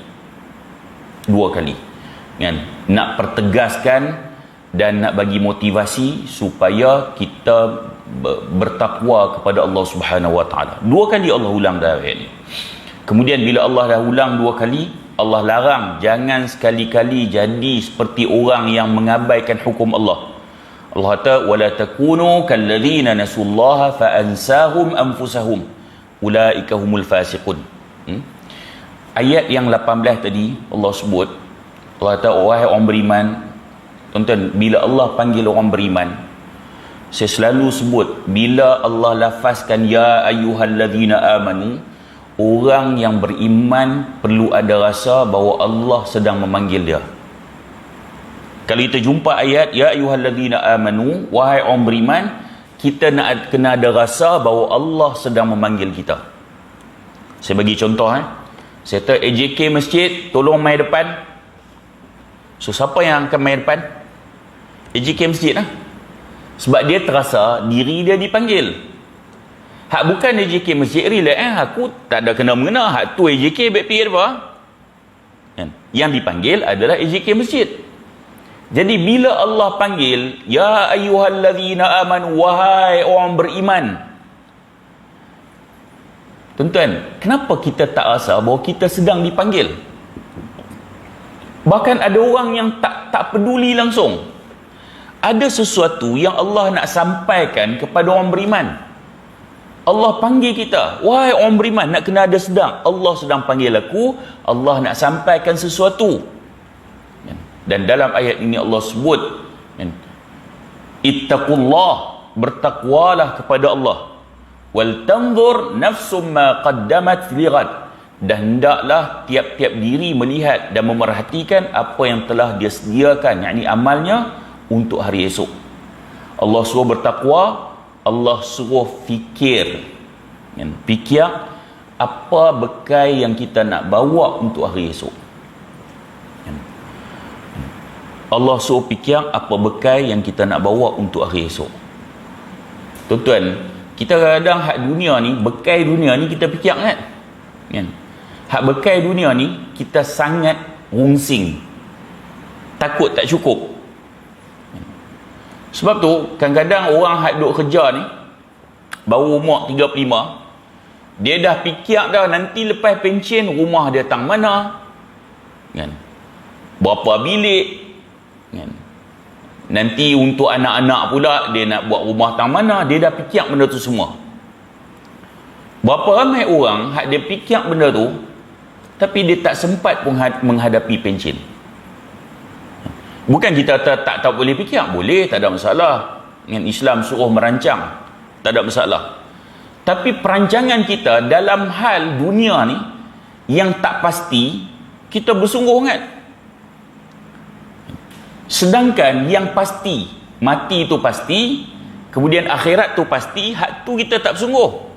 kan? Nak pertegaskan dan nak bagi motivasi supaya kita bertakwa kepada Allah Subhanahu Wa Taala. Dua kali Allah ulang dalam ayat ni. Kemudian bila Allah dah ulang dua kali, Allah larang jangan sekali-kali jadi seperti orang yang mengabaikan hukum Allah. Allah kata, wala takunu kalladzina nasullaha fa ansahum anfusahum ulaika humul fasiqun. Ayat yang 18 tadi Allah sebut, Allah kata, wahai orang beriman, tonton, bila Allah panggil orang beriman, saya selalu sebut, bila Allah lafazkan ya ayyuhalladzina amanu, orang yang beriman perlu ada rasa bahawa Allah sedang memanggil dia. Kalau kita jumpa ayat ya ayyuhallazina amanu, wahai orang beriman, kita nak kena ada rasa bahawa Allah sedang memanggil kita. Saya bagi contoh Saya kata AJK masjid tolong mai depan. So siapa yang akan mai depan? AJK masjid Sebab dia terasa diri dia dipanggil. Hak bukan AJK masjid relax aku tak ada kena mengena. Hak tu AJK backpack apa? Yang dipanggil adalah AJK masjid. Jadi bila Allah panggil ya ayyuhallazina amanu, wahai orang beriman, tuan-tuan, kenapa kita tak rasa bahawa kita sedang dipanggil? Bahkan ada orang yang tak peduli langsung. Ada sesuatu yang Allah nak sampaikan kepada orang beriman. Allah panggil kita, wahai orang beriman, nak kena ada sedang. Allah sedang panggil aku, Allah nak sampaikan sesuatu. Dan dalam ayat ini Allah sebut ittaqullah, bertakwalah kepada Allah, wal tanzur nafsum ma qaddamat lighad, dan hendaklah tiap-tiap diri melihat dan memerhatikan apa yang telah dia sediakan, yakni amalnya untuk hari esok. Allah suruh bertakwa, Allah suruh fikir, fikir apa bekal yang kita nak bawa untuk hari esok. Allah suruh fikir apa bekal yang kita nak bawa untuk hari esok. Tuan-tuan, kita kadang-kadang hak dunia ni, bekal dunia ni kita fikir kan? Hak bekal dunia ni kita sangat rungsing, takut tak cukup. Sebab tu kadang-kadang orang hak duk kerja ni baru umur 35, dia dah fikir dah nanti lepas pencen rumah dia tang mana, berapa bilik, nanti untuk anak-anak pula dia nak buat rumah tang mana, dia dah fikir benda tu semua. Berapa ramai orang hak dia fikir benda tu tapi dia tak sempat pun menghadapi pencen. Bukan kita tak boleh fikir, boleh, tak ada masalah. Islam suruh merancang, tak ada masalah. Tapi perancangan kita dalam hal dunia ni yang tak pasti, kita bersungguh sangat. Sedangkan yang pasti, mati tu pasti, kemudian akhirat tu pasti, hak tu kita tak bersungguh.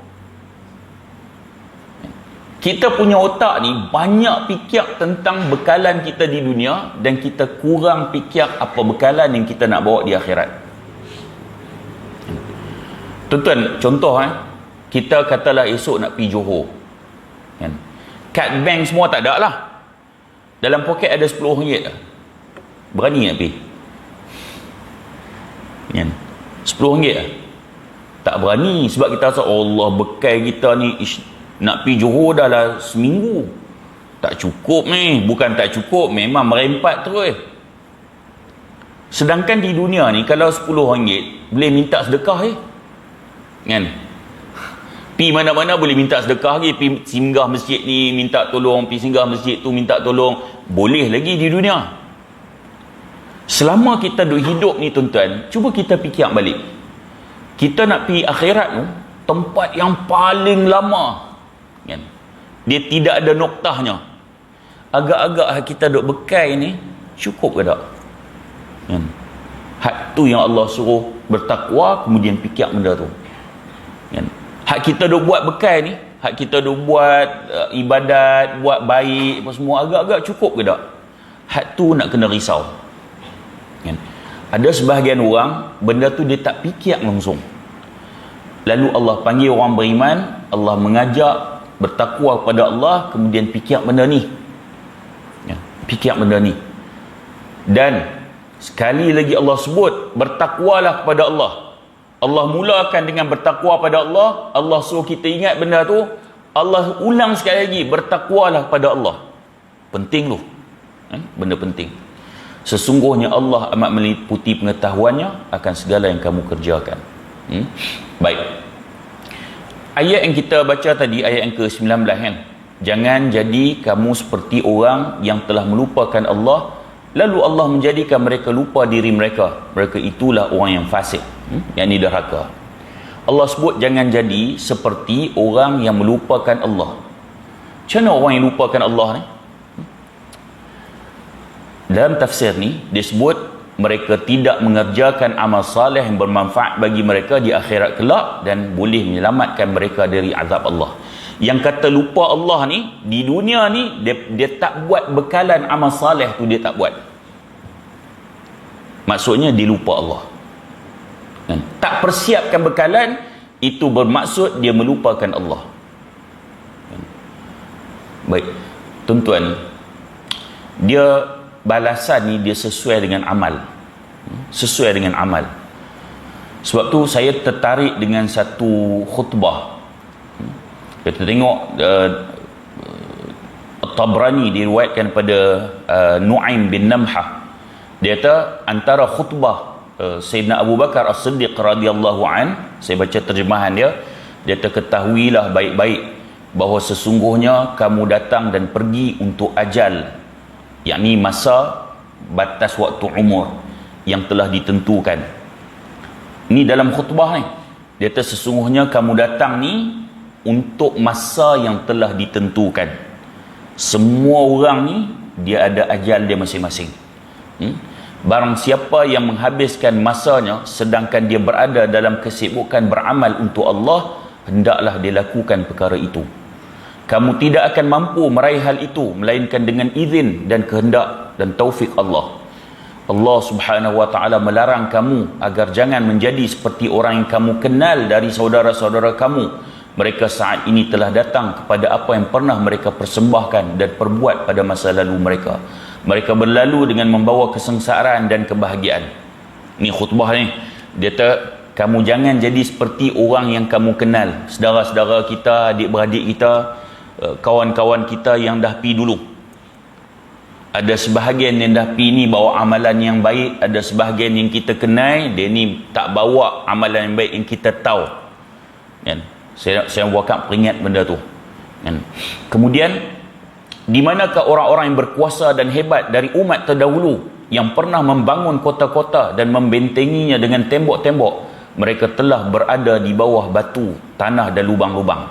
Kita punya otak ni banyak fikir tentang bekalan kita di dunia dan kita kurang fikir apa bekalan yang kita nak bawa di akhirat. Tuan-tuan, contoh kita katalah esok nak pergi Johor. Kad bank semua tak ada lah. Dalam poket ada RM10 lah. Berani nak pergi? RM10 lah. Tak berani sebab kita rasa Allah bekal kita ni nak pergi Johor dah lah seminggu. Tak cukup ni. Bukan tak cukup, memang merempat terus. Sedangkan di dunia ni kalau RM10 boleh minta sedekah Pi mana-mana boleh minta sedekah lagi. Pi singgah masjid ni minta tolong, pi singgah masjid tu minta tolong. Boleh lagi di dunia. Selama kita duk hidup ni tuan-tuan, cuba kita fikir balik. Kita nak pergi akhirat tu, tempat yang paling lama. Dia tidak ada noktahnya. Agak-agak kita duk bekal ni cukup ke tak? Hak tu yang Allah suruh bertakwa, kemudian fikir benda tu. Hak kita duk buat bekal ni, hak kita duk buat ibadat, buat baik apa semua, agak-agak cukup ke tak? Hak tu nak kena risau. Ada sebahagian orang benda tu dia tak fikir langsung. Lalu Allah panggil orang beriman, Allah mengajak bertakwa kepada Allah, kemudian fikir benda ni. Fikir benda ni. Dan sekali lagi Allah sebut, bertakwalah kepada Allah. Allah mulakan dengan bertakwa pada Allah. Allah suruh kita ingat benda tu. Allah ulang sekali lagi, bertakwalah kepada Allah. Penting tu. Benda penting. Sesungguhnya Allah amat meliputi pengetahuannya akan segala yang kamu kerjakan. Baik. Ayat yang kita baca tadi, ayat yang ke-19 kan. Jangan jadi kamu seperti orang yang telah melupakan Allah, lalu Allah menjadikan mereka lupa diri mereka. Mereka itulah orang yang fasik, yang ni derhaka. Allah sebut jangan jadi seperti orang yang melupakan Allah. Macam mana orang yang lupakan Allah ni? Dalam tafsir ni disebut mereka tidak mengerjakan amal saleh yang bermanfaat bagi mereka di akhirat kelak dan boleh menyelamatkan mereka dari azab Allah. Yang kata lupa Allah ni, di dunia ni dia tak buat bekalan amal saleh tu, dia tak buat. Maksudnya dia lupa Allah. Kan? Tak persiapkan bekalan, itu bermaksud dia melupakan Allah. Kan? Baik, tuan-tuan, dia balasan ni dia sesuai dengan amal. Sesuai dengan amal. Sebab tu saya tertarik dengan satu khutbah. Kita tengok Tabrani diriwayatkan pada Nu'aim bin Namhah. Dia kata antara khutbah Sayyidina Abu Bakar As-Siddiq radhiyallahu an, saya baca terjemahan dia. Dia kata, ketahuilah baik-baik bahawa sesungguhnya kamu datang dan pergi untuk ajal, yakni masa batas waktu umur yang telah ditentukan. Ini dalam khutbah ni. Dia kata sesungguhnya kamu datang ni untuk masa yang telah ditentukan. Semua orang ni dia ada ajal dia masing-masing. Barang siapa yang menghabiskan masanya sedangkan dia berada dalam kesibukan beramal untuk Allah, hendaklah dia lakukan perkara itu. Kamu tidak akan mampu meraih hal itu melainkan dengan izin dan kehendak dan taufik Allah. Allah Subhanahu wa taala melarang kamu agar jangan menjadi seperti orang yang kamu kenal dari saudara-saudara kamu. Mereka saat ini telah datang kepada apa yang pernah mereka persembahkan dan perbuat pada masa lalu mereka. Mereka berlalu dengan membawa kesengsaraan dan kebahagiaan. Ni khutbah ni. Dia kata, kamu jangan jadi seperti orang yang kamu kenal. Saudara-saudara kita, adik-beradik kita, kawan-kawan kita yang dah pi dulu. Ada sebahagian yang dah pi ni bawa amalan yang baik. Ada sebahagian yang kita kenal, dia ni tak bawa amalan yang baik yang kita tahu. Kan? Saya wakaf peringat benda tu. Kan? Kemudian, di manakah orang-orang yang berkuasa dan hebat dari umat terdahulu yang pernah membangun kota-kota dan membentenginya dengan tembok-tembok? Mereka telah berada di bawah batu, tanah dan lubang-lubang.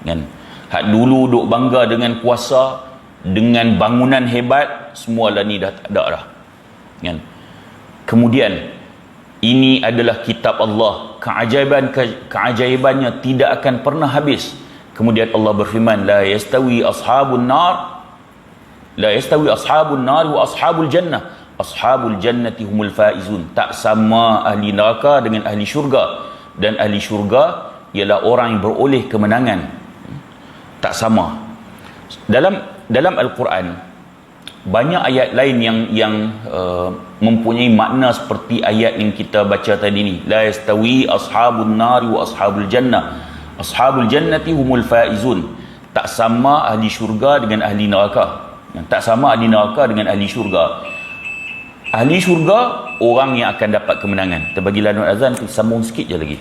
Kan? Hak dulu duk bangga dengan kuasa, dengan bangunan hebat, semualah ni dah tak ada dah. Kan? Kemudian, ini adalah kitab Allah. Keajaibannya tidak akan pernah habis. Kemudian Allah berfirman, la yastawi ashabun nar wa ashabul jannah. Ashabul jannati humul faizun. Tak sama ahli neraka dengan ahli syurga, dan ahli syurga ialah orang yang beroleh kemenangan. Tak sama. Dalam Al-Quran banyak ayat lain yang mempunyai makna seperti ayat yang kita baca tadi ni. La yastawi ashabun nari wa ashabul jannah. Ashabul jannati humul faizun. Tak sama ahli syurga dengan ahli neraka. Tak sama ahli neraka dengan ahli syurga. Ahli syurga orang yang akan dapat kemenangan. Kita bagi lanun azan, kita sambung sikit je lagi.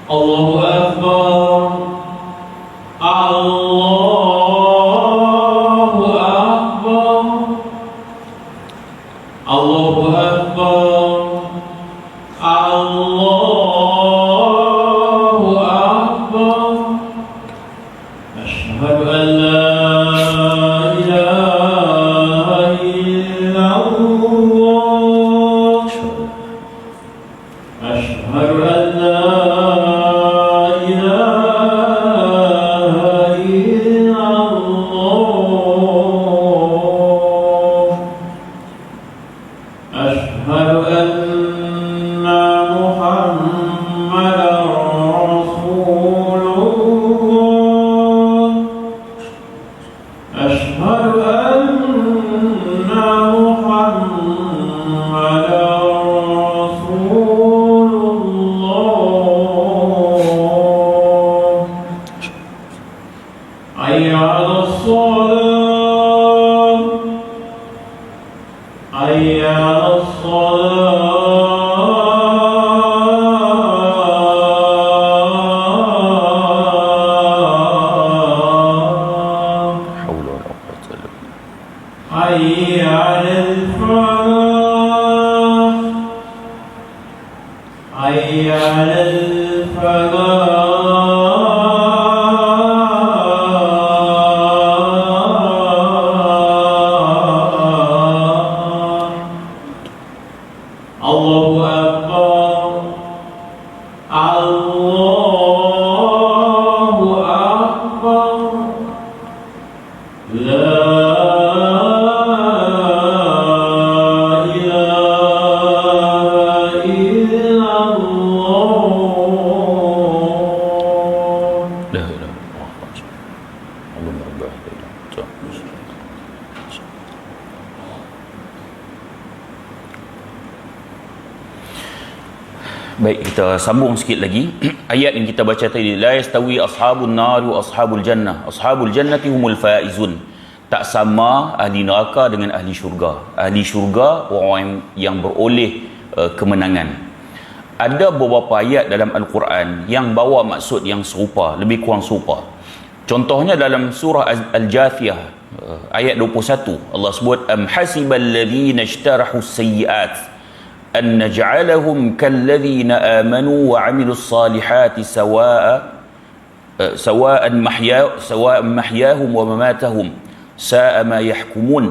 Allahu Akbar. Allahu Akbar. Allahu Akbar. Allahu Akbar. Asyhadu an la ilaha illallah. Asyhadu an la حي على الصلاة حول ولا قوة إلا بالله. حي على الفلاح حي على الفلاح الله أكبر الله أكبر لا إله إلا الله لا إله إلا الله. اللهم رب هذه الأمة. Baik, kita sambung sikit lagi. Ayat yang kita baca tadi, la yastawi ashabun nar wa ashabul jannah. Ashabul jannati humul faizun. Tak sama ahli neraka dengan ahli syurga. Ahli syurga orang yang beroleh kemenangan. Ada beberapa ayat dalam Al-Quran yang bawa maksud yang serupa, lebih kurang serupa. Contohnya dalam surah Al-Jathiyah ayat 21, Allah sebut am hasibal ladzina ishtarahu sayyi'at أن نجعلهم كالذين آمنوا وعملوا الصالحات سواء محياهم ومماتهم ساء ما يحكمون.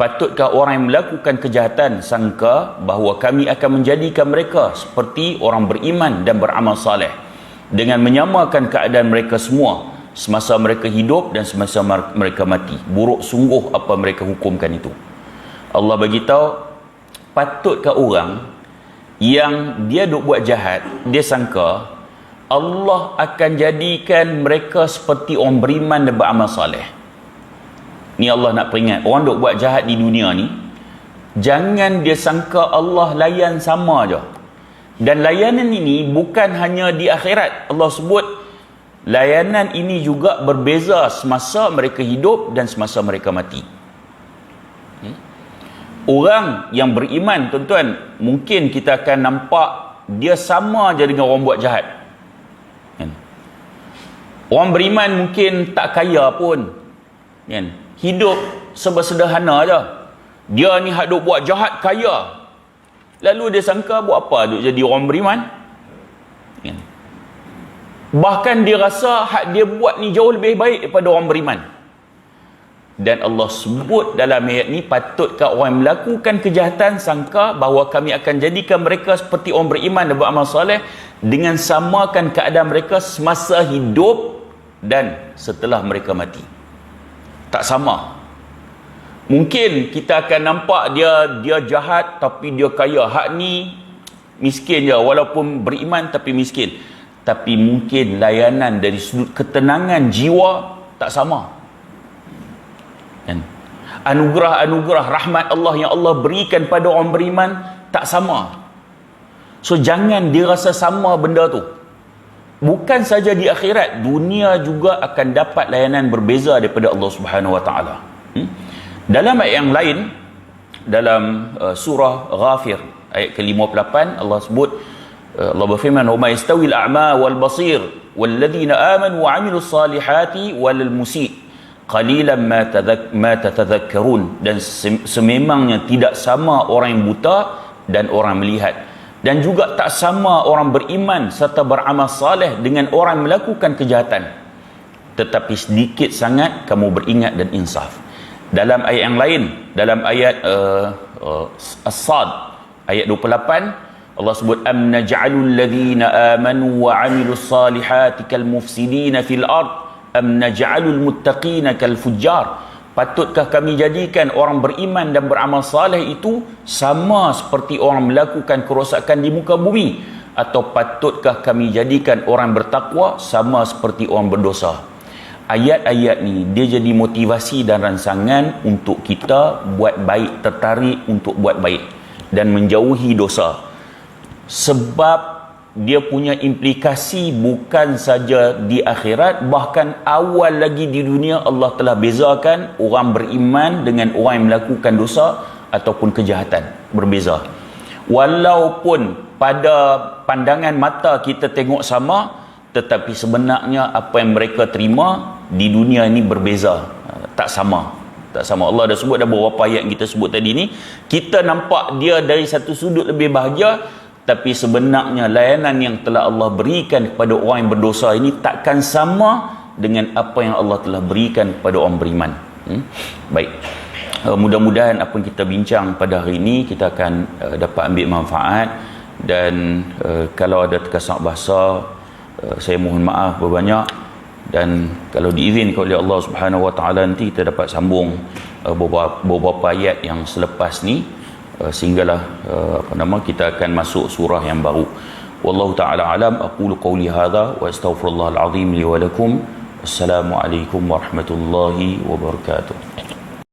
Patutkah orang yang melakukan kejahatan sangka bahawa kami akan menjadikan mereka seperti orang beriman dan beramal saleh dengan menyamakan keadaan mereka semua semasa mereka hidup dan semasa mereka mati. Buruk sungguh apa mereka hukumkan itu. Allah bagi tahu, patutkah orang yang dia duk buat jahat, dia sangka Allah akan jadikan mereka seperti orang beriman dan beramal soleh. Ni Allah nak peringat orang duk buat jahat di dunia ni, jangan dia sangka Allah layan sama aja. Dan layanan ini bukan hanya di akhirat. Allah sebut layanan ini juga berbeza semasa mereka hidup dan semasa mereka mati. Orang yang beriman, tuan-tuan, mungkin kita akan nampak dia sama je dengan orang buat jahat. Kan? Orang beriman mungkin tak kaya pun. Kan? Hidup serba sederhana je. Dia ni hak duk buat jahat kaya. Lalu dia sangka buat apa duk jadi orang beriman? Kan? Bahkan dia rasa hak dia buat ni jauh lebih baik daripada orang beriman. Dan Allah sebut dalam ayat ni, patutkah orang yang melakukan kejahatan sangka bahawa kami akan jadikan mereka seperti orang beriman dan beramal soleh dengan samakan keadaan mereka semasa hidup dan setelah mereka mati. Tak sama. Mungkin kita akan nampak dia jahat tapi dia kaya. Hak ni miskin je walaupun beriman tapi miskin. Tapi mungkin layanan dari sudut ketenangan jiwa tak sama. Anugerah-anugerah rahmat Allah yang Allah berikan pada orang beriman tak sama. So jangan dirasa sama benda tu. Bukan saja di akhirat, dunia juga akan dapat layanan berbeza daripada Allah Subhanahu Wa Taala. Dalam ayat yang lain, dalam surah Ghafir ayat ke-58, Allah sebut, Allah berfirman, "Wa ma yastawil a'ma wal basir wal ladzina amanu wa 'amilus salihati wal musii qalilan ma tatadhakkarun." Dan sememangnya tidak sama orang yang buta dan orang melihat, dan juga tak sama orang beriman serta beramal saleh dengan orang melakukan kejahatan, tetapi sedikit sangat kamu beringat dan insaf. Dalam ayat yang lain, dalam ayat As-Sad ayat 28, Allah sebut am naj'alul ladzina amanu wa 'amilus salihati kal mufsidina fil ard am naj'alul muttaqina kal fujjar. Patutkah kami jadikan orang beriman dan beramal saleh itu sama seperti orang melakukan kerosakan di muka bumi, atau patutkah kami jadikan orang bertakwa sama seperti orang berdosa? Ayat-ayat ni dia jadi motivasi dan rangsangan untuk kita buat baik, tertarik untuk buat baik dan menjauhi dosa. Sebab dia punya implikasi bukan saja di akhirat, bahkan awal lagi di dunia Allah telah bezakan orang beriman dengan orang yang melakukan dosa, ataupun kejahatan, berbeza. Walaupun pada pandangan mata kita tengok sama, tetapi sebenarnya apa yang mereka terima di dunia ini berbeza, tak sama. Allah dah sebut, dah beberapa ayat yang kita sebut tadi ni, kita nampak dia dari satu sudut lebih bahagia, tapi sebenarnya layanan yang telah Allah berikan kepada orang yang berdosa ini takkan sama dengan apa yang Allah telah berikan kepada orang beriman. Baik, mudah-mudahan apa yang kita bincang pada hari ini kita akan dapat ambil manfaat. Dan kalau ada terkasar bahasa, saya mohon maaf berbanyak. Dan kalau diizinkan oleh Allah Subhanahu Wa Taala, nanti kita dapat sambung beberapa ayat yang selepas ni, sehinggalah kita akan masuk surah yang baru. Wallahu taala alam. Aqulu qawli hadha wa astaghfirullahal azim li wa lakum. Assalamualaikum warahmatullahi wabarakatuh.